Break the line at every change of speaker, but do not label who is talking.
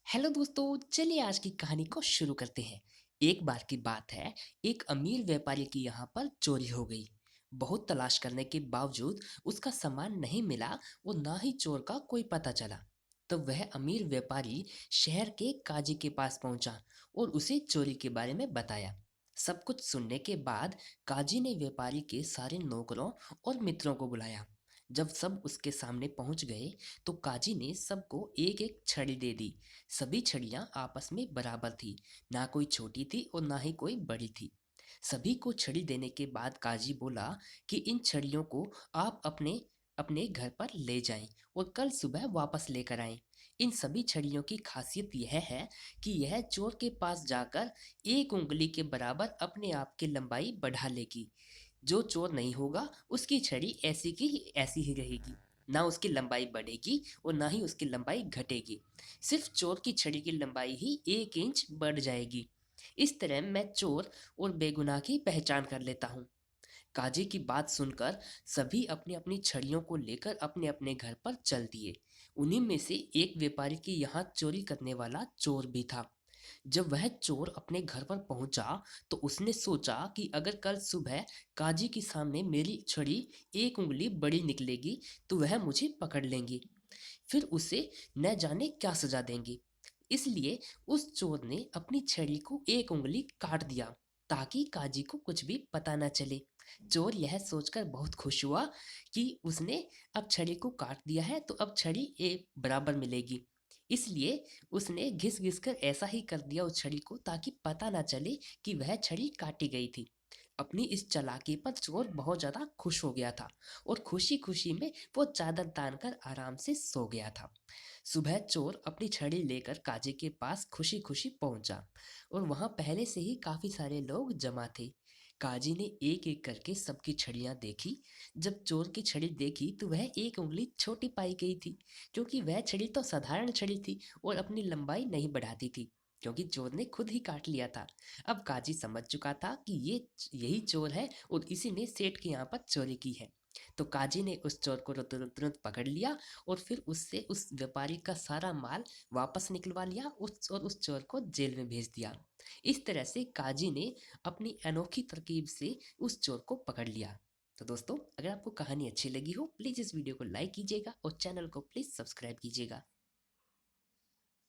Hello दोस्तों, चलिए आज की कहानी को शुरू करते हैं। एक बार की बात है, एक अमीर व्यापारी की यहाँ पर चोरी हो गई। बहुत तलाश करने के बावजूद उसका सामान नहीं मिला और ना ही चोर का कोई पता चला। तो वह अमीर व्यापारी शहर के काजी के पास पहुंचा और उसे चोरी के बारे में बताया। सब कुछ सुनने के बाद काजी ने व्यापारी के सारे नौकरों और मित्रों को बुलाया। जब सब उसके सामने पहुंच गए तो काजी ने सबको एक एक छड़ी दे दी। सभी छड़ियां आपस में बराबर थी, ना कोई छोटी थी और ना ही कोई बड़ी थी। सभी को छड़ी देने के बाद काजी बोला कि इन छड़ियों को आप अपने अपने घर पर ले जाएं और कल सुबह वापस लेकर आएं। इन सभी छड़ियों की खासियत यह है कि यह चोर के पास जाकर एक उंगली के बराबर अपने आप की लंबाई बढ़ा लेगी। जो चोर नहीं होगा उसकी छड़ी ऐसी की ऐसी ही रहेगी, ना उसकी लंबाई बढ़ेगी और ना ही उसकी लंबाई घटेगी। सिर्फ चोर की छड़ी की लंबाई ही 1 इंच बढ़ जाएगी। इस तरह मैं चोर और बेगुनाह की पहचान कर लेता हूँ। काजी की बात सुनकर सभी अपनी अपनी छड़ियों को लेकर अपने अपने घर पर चल दिए। उन्हीं में से एक व्यापारी की यहाँ चोरी करने वाला चोर भी था। जब वह चोर अपने घर पर पहुंचा तो उसने सोचा कि अगर कल सुबह काजी के सामने मेरी छड़ी एक उंगली बड़ी निकलेगी तो वह मुझे पकड़ लेंगे, फिर उसे न जाने क्या सजा देंगे। इसलिए उस चोर ने अपनी छड़ी को एक उंगली काट दिया ताकि काजी को कुछ भी पता न चले। चोर यह सोचकर बहुत खुश हुआ कि उसने अब छड़ी को काट दिया है तो अब छड़ी एक बराबर मिलेगी। इसलिए उसने घिस घिस कर ऐसा ही कर दिया उस छड़ी को ताकि पता ना चले कि वह छड़ी काटी गई थी। अपनी इस चालाकी पर चोर बहुत ज्यादा खुश हो गया था और खुशी खुशी में वो चादर तान कर आराम से सो गया था। सुबह चोर अपनी छड़ी लेकर काजी के पास खुशी खुशी पहुंचा और वहां पहले से ही काफी सारे लोग जमा थे। काजी ने एक एक करके सबकी छड़ियां देखी। जब चोर की छड़ी देखी तो वह एक उंगली छोटी पाई गई थी, क्योंकि वह छड़ी तो साधारण छड़ी थी और अपनी लंबाई नहीं बढ़ाती थी, क्योंकि चोर ने खुद ही काट लिया था। अब काजी समझ चुका था कि ये यही चोर है और इसी ने सेठ के यहाँ पर चोरी की है। तो काजी ने उस चोर को तुरंत तुरंत पकड़ लिया और फिर उससे उस व्यापारी का सारा माल वापस निकलवा लिया और उस चोर को जेल में भेज दिया। इस तरह से काजी ने अपनी अनोखी तरकीब से उस चोर को पकड़ लिया। तो दोस्तों, अगर आपको कहानी अच्छी लगी हो प्लीज़ इस वीडियो को लाइक कीजिएगा और चैनल को प्लीज़ सब्सक्राइब कीजिएगा।